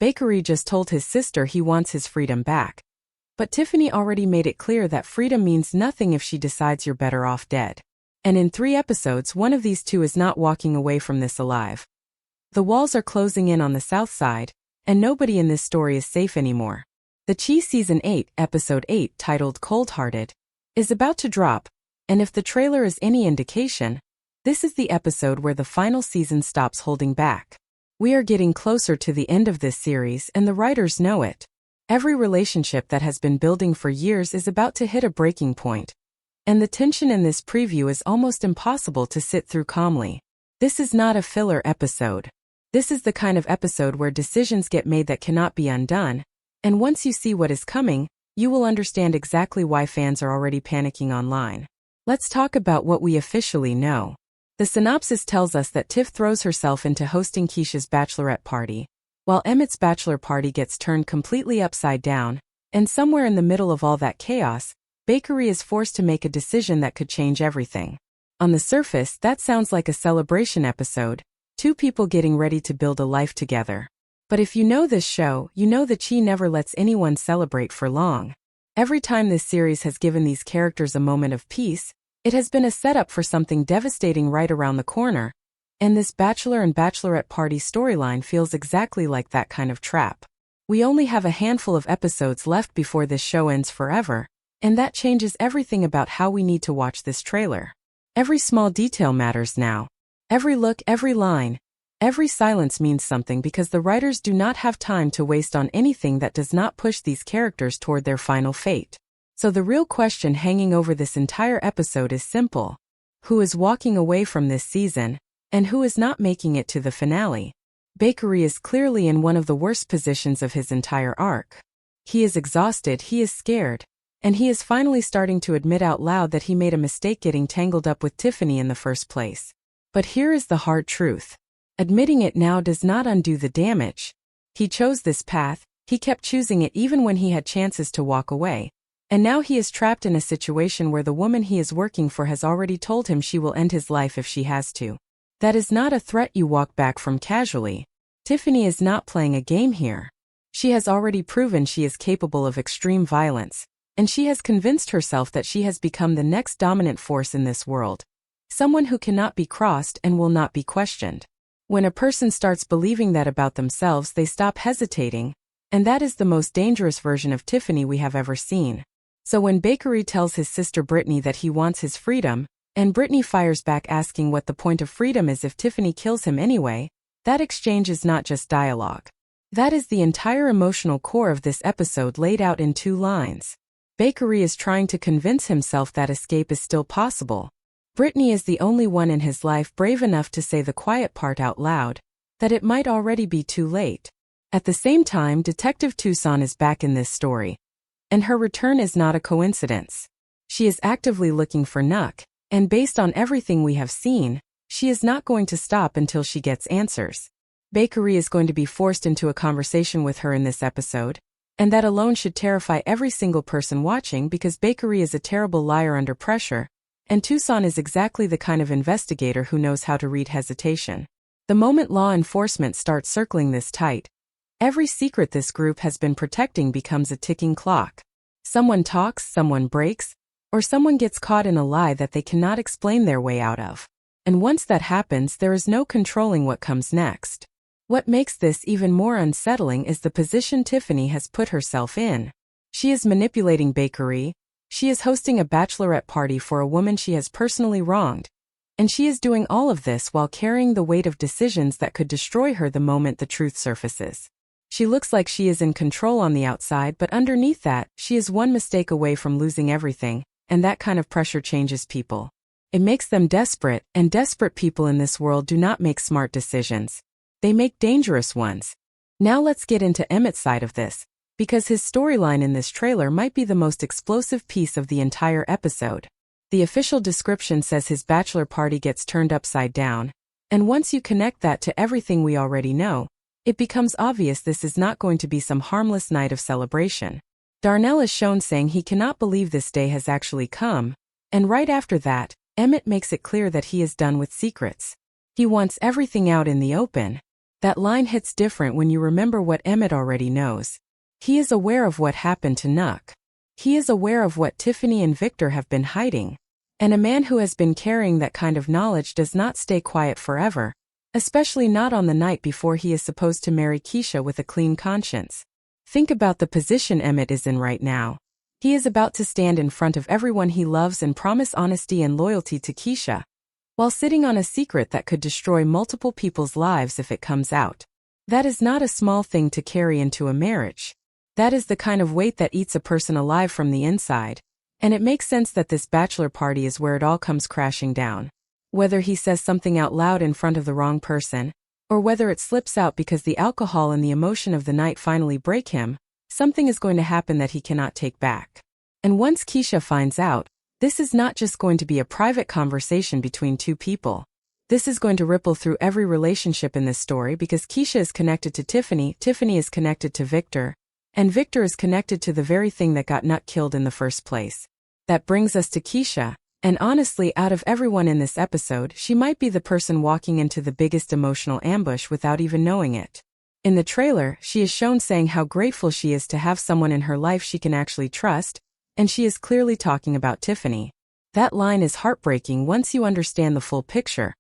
Bakari just told his sister he wants his freedom back. But Tiffany already made it clear that freedom means nothing if she decides you're better off dead. And in 3 episodes, one of these two is not walking away from this alive. The walls are closing in on the south side, and nobody in this story is safe anymore. The Chi Season 8, Episode 8, titled Coldhearted, is about to drop, and if the trailer is any indication, this is the episode where the final season stops holding back. We are getting closer to the end of this series, and the writers know it. Every relationship that has been building for years is about to hit a breaking point. And the tension in this preview is almost impossible to sit through calmly. This is not a filler episode. This is the kind of episode where decisions get made that cannot be undone, and once you see what is coming, you will understand exactly why fans are already panicking online. Let's talk about what we officially know. The synopsis tells us that Tiff throws herself into hosting Kiesha's bachelorette party, while Emmett's bachelor party gets turned completely upside down, and somewhere in the middle of all that chaos, Bakari is forced to make a decision that could change everything. On the surface, that sounds like a celebration episode, 2 people getting ready to build a life together. But if you know this show, you know the Chi never lets anyone celebrate for long. Every time this series has given these characters a moment of peace, it has been a setup for something devastating right around the corner, and this bachelor and bachelorette party storyline feels exactly like that kind of trap. We only have a handful of episodes left before this show ends forever, and that changes everything about how we need to watch this trailer. Every small detail matters now. Every look, every line, every silence means something because the writers do not have time to waste on anything that does not push these characters toward their final fate. So the real question hanging over this entire episode is simple. Who is walking away from this season, and who is not making it to the finale? Bakari is clearly in one of the worst positions of his entire arc. He is exhausted, he is scared, and he is finally starting to admit out loud that he made a mistake getting tangled up with Tiffany in the first place. But here is the hard truth. Admitting it now does not undo the damage. He chose this path, he kept choosing it even when he had chances to walk away. And now he is trapped in a situation where the woman he is working for has already told him she will end his life if she has to. That is not a threat you walk back from casually. Tiffany is not playing a game here. She has already proven she is capable of extreme violence, and she has convinced herself that she has become the next dominant force in this world. Someone who cannot be crossed and will not be questioned. When a person starts believing that about themselves, they stop hesitating, and that is the most dangerous version of Tiffany we have ever seen. So when Bakari tells his sister Brittany that he wants his freedom, and Brittany fires back asking what the point of freedom is if Tiffany kills him anyway, that exchange is not just dialogue. That is the entire emotional core of this episode laid out in 2 lines. Bakari is trying to convince himself that escape is still possible. Brittany is the only one in his life brave enough to say the quiet part out loud, that it might already be too late. At the same time, Detective Tucson is back in this story. And her return is not a coincidence. She is actively looking for Nuck, and based on everything we have seen, she is not going to stop until she gets answers. Bakari is going to be forced into a conversation with her in this episode, and that alone should terrify every single person watching because Bakari is a terrible liar under pressure, and Tucson is exactly the kind of investigator who knows how to read hesitation. The moment law enforcement starts circling this tight, every secret this group has been protecting becomes a ticking clock. Someone talks, someone breaks, or someone gets caught in a lie that they cannot explain their way out of. And once that happens, there is no controlling what comes next. What makes this even more unsettling is the position Tiffany has put herself in. She is manipulating Bakari. She is hosting a bachelorette party for a woman she has personally wronged, and she is doing all of this while carrying the weight of decisions that could destroy her the moment the truth surfaces. She looks like she is in control on the outside, but underneath that, she is one mistake away from losing everything, and that kind of pressure changes people. It makes them desperate, and desperate people in this world do not make smart decisions. They make dangerous ones. Now let's get into Emmett's side of this, because his storyline in this trailer might be the most explosive piece of the entire episode. The official description says his bachelor party gets turned upside down, and once you connect that to everything we already know, it becomes obvious this is not going to be some harmless night of celebration. Darnell is shown saying he cannot believe this day has actually come, and right after that, Emmett makes it clear that he is done with secrets. He wants everything out in the open. That line hits different when you remember what Emmett already knows. He is aware of what happened to Nuck. He is aware of what Tiffany and Victor have been hiding. And a man who has been carrying that kind of knowledge does not stay quiet forever, especially not on the night before he is supposed to marry Kiesha with a clean conscience. Think about the position Emmett is in right now. He is about to stand in front of everyone he loves and promise honesty and loyalty to Kiesha, while sitting on a secret that could destroy multiple people's lives if it comes out. That is not a small thing to carry into a marriage. That is the kind of weight that eats a person alive from the inside. And it makes sense that this bachelor party is where it all comes crashing down. Whether he says something out loud in front of the wrong person, or whether it slips out because the alcohol and the emotion of the night finally break him, something is going to happen that he cannot take back. And once Kiesha finds out, this is not just going to be a private conversation between two people. This is going to ripple through every relationship in this story because Kiesha is connected to Tiffany, Tiffany is connected to Victor, and Victor is connected to the very thing that got Nuck killed in the first place. That brings us to Kiesha, and honestly, out of everyone in this episode, she might be the person walking into the biggest emotional ambush without even knowing it. In the trailer, she is shown saying how grateful she is to have someone in her life she can actually trust, and she is clearly talking about Tiffany. That line is heartbreaking once you understand the full picture,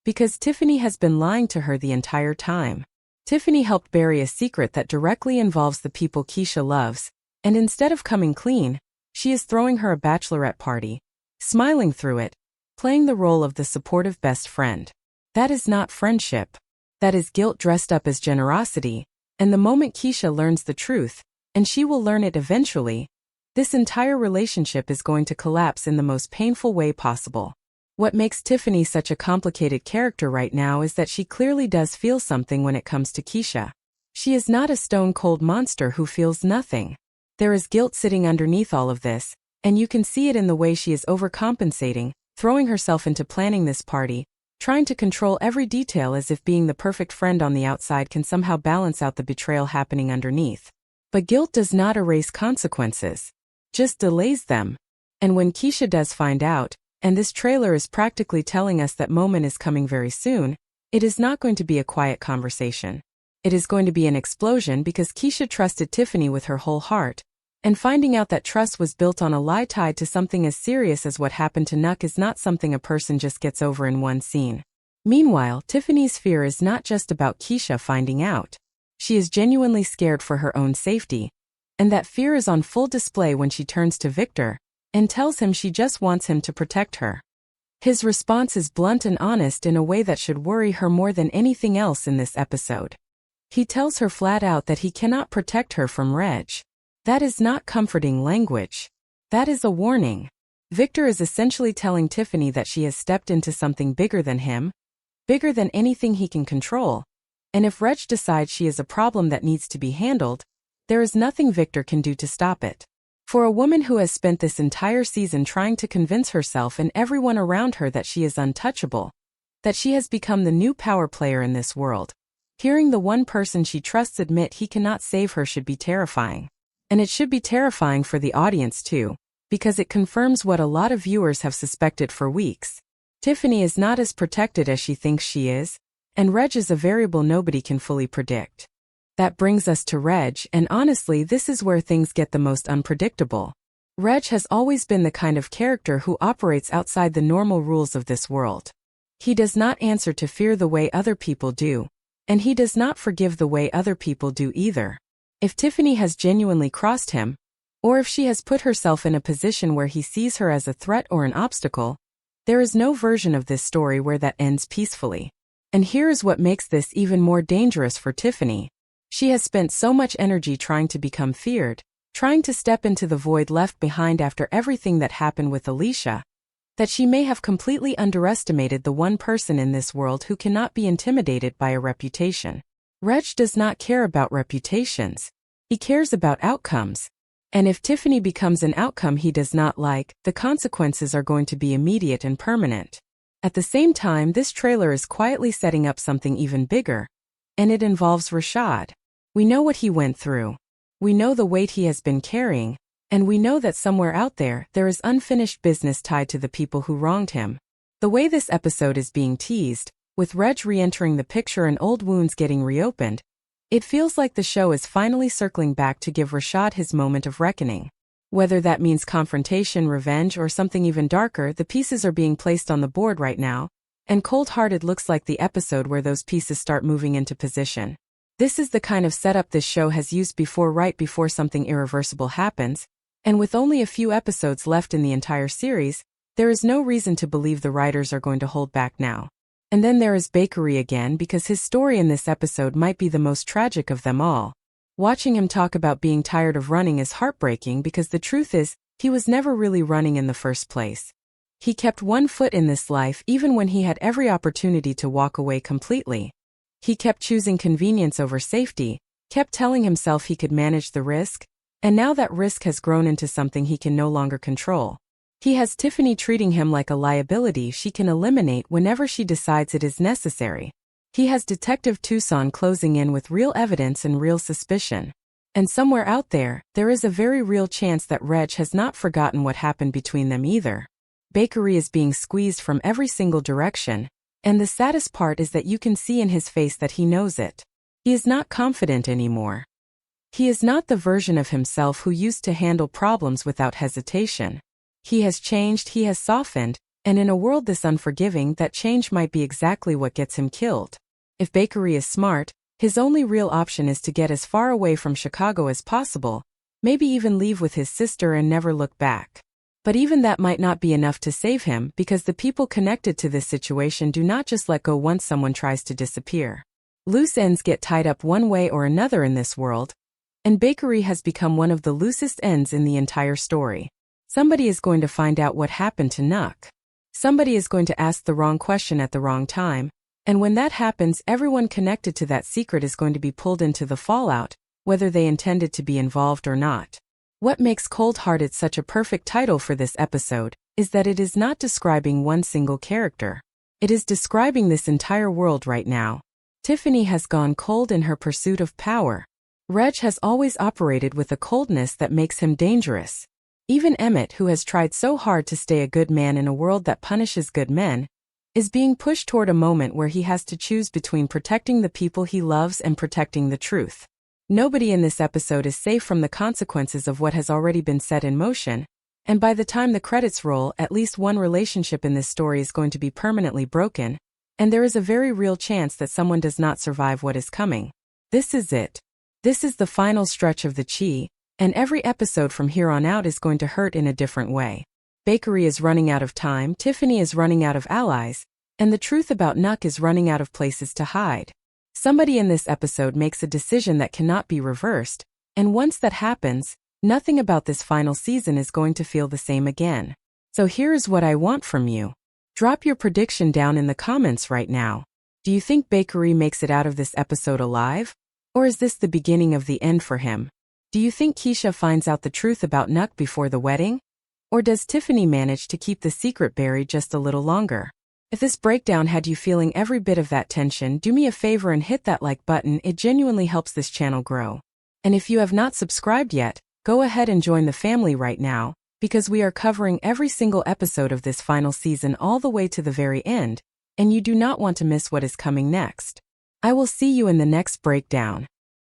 because Tiffany has been lying to her the entire time. Tiffany helped bury a secret that directly involves the people Kiesha loves, and instead of coming clean, she is throwing her a bachelorette party, smiling through it, playing the role of the supportive best friend. That is not friendship. That is guilt dressed up as generosity, and the moment Kiesha learns the truth, and she will learn it eventually, this entire relationship is going to collapse in the most painful way possible. What makes Tiffany such a complicated character right now is that she clearly does feel something when it comes to Kiesha. She is not a stone-cold monster who feels nothing. There is guilt sitting underneath all of this, and you can see it in the way she is overcompensating, throwing herself into planning this party, trying to control every detail as if being the perfect friend on the outside can somehow balance out the betrayal happening underneath. But guilt does not erase consequences, just delays them. And when Kiesha does find out, and this trailer is practically telling us that moment is coming very soon, it is not going to be a quiet conversation. It is going to be an explosion because Kiesha trusted Tiffany with her whole heart, and finding out that trust was built on a lie tied to something as serious as what happened to Nuck is not something a person just gets over in one scene. Meanwhile, Tiffany's fear is not just about Kiesha finding out. She is genuinely scared for her own safety, and that fear is on full display when she turns to Victor and tells him she just wants him to protect her. His response is blunt and honest in a way that should worry her more than anything else in this episode. He tells her flat out that he cannot protect her from Reg. That is not comforting language. That is a warning. Victor is essentially telling Tiffany that she has stepped into something bigger than him, bigger than anything he can control, and if Reg decides she is a problem that needs to be handled, there is nothing Victor can do to stop it. For a woman who has spent this entire season trying to convince herself and everyone around her that she is untouchable, that she has become the new power player in this world, hearing the one person she trusts admit he cannot save her should be terrifying. And it should be terrifying for the audience too, because it confirms what a lot of viewers have suspected for weeks. Tiffany is not as protected as she thinks she is, and Reg is a variable nobody can fully predict. That brings us to Reg, and honestly this is where things get the most unpredictable. Reg has always been the kind of character who operates outside the normal rules of this world. He does not answer to fear the way other people do, and he does not forgive the way other people do either. If Tiffany has genuinely crossed him, or if she has put herself in a position where he sees her as a threat or an obstacle, there is no version of this story where that ends peacefully. And here is what makes this even more dangerous for Tiffany. She has spent so much energy trying to become feared, trying to step into the void left behind after everything that happened with Alicia, that she may have completely underestimated the one person in this world who cannot be intimidated by a reputation. Reg does not care about reputations. He cares about outcomes. And if Tiffany becomes an outcome he does not like, the consequences are going to be immediate and permanent. At the same time, this trailer is quietly setting up something even bigger, and it involves Rashad. We know what he went through. We know the weight he has been carrying, and we know that somewhere out there is unfinished business tied to the people who wronged him. The way this episode is being teased, With Reg re-entering the picture and old wounds getting reopened, it feels like the show is finally circling back to give Rashad his moment of reckoning. Whether that means confrontation, revenge, or something even darker, the pieces are being placed on the board right now, and Coldhearted looks like the episode where those pieces start moving into position. This is the kind of setup this show has used before, right before something irreversible happens, and with only a few episodes left in the entire series, there is no reason to believe the writers are going to hold back now. And then there is Bakari again, because his story in this episode might be the most tragic of them all. Watching him talk about being tired of running is heartbreaking because the truth is, he was never really running in the first place. He kept one foot in this life even when he had every opportunity to walk away completely. He kept choosing convenience over safety, kept telling himself he could manage the risk, and now that risk has grown into something he can no longer control. He has Tiffany treating him like a liability she can eliminate whenever she decides it is necessary. He has Detective Tucson closing in with real evidence and real suspicion. And somewhere out there, there is a very real chance that Reg has not forgotten what happened between them either. Bakari is being squeezed from every single direction, and the saddest part is that you can see in his face that he knows it. He is not confident anymore. He is not the version of himself who used to handle problems without hesitation. He has changed, he has softened, and in a world this unforgiving, that change might be exactly what gets him killed. If Bakari is smart, his only real option is to get as far away from Chicago as possible, maybe even leave with his sister and never look back. But even that might not be enough to save him because the people connected to this situation do not just let go once someone tries to disappear. Loose ends get tied up one way or another in this world, and Bakari has become one of the loosest ends in the entire story. Somebody is going to find out what happened to Nuck. Somebody is going to ask the wrong question at the wrong time, and when that happens, everyone connected to that secret is going to be pulled into the fallout, whether they intended to be involved or not. What makes Coldhearted such a perfect title for this episode is that it is not describing one single character. It is describing this entire world right now. Tiffany has gone cold in her pursuit of power. Reg has always operated with a coldness that makes him dangerous. Even Emmett, who has tried so hard to stay a good man in a world that punishes good men, is being pushed toward a moment where he has to choose between protecting the people he loves and protecting the truth. Nobody in this episode is safe from the consequences of what has already been set in motion, and by the time the credits roll, at least one relationship in this story is going to be permanently broken, and there is a very real chance that someone does not survive what is coming. This is it. This is the final stretch of the chi, and every episode from here on out is going to hurt in a different way. Bakari is running out of time, Tiffany is running out of allies, and the truth about Nuck is running out of places to hide. Somebody in this episode makes a decision that cannot be reversed, and once that happens, nothing about this final season is going to feel the same again. So here is what I want from you. Drop your prediction down in the comments right now. Do you think Bakari makes it out of this episode alive? Or is this the beginning of the end for him? Do you think Kiesha finds out the truth about Nuck before the wedding? Or does Tiffany manage to keep the secret buried just a little longer? If this breakdown had you feeling every bit of that tension, do me a favor and hit that like button, it genuinely helps this channel grow. And if you have not subscribed yet, go ahead and join the family right now, because we are covering every single episode of this final season all the way to the very end, and you do not want to miss what is coming next. I will see you in the next breakdown.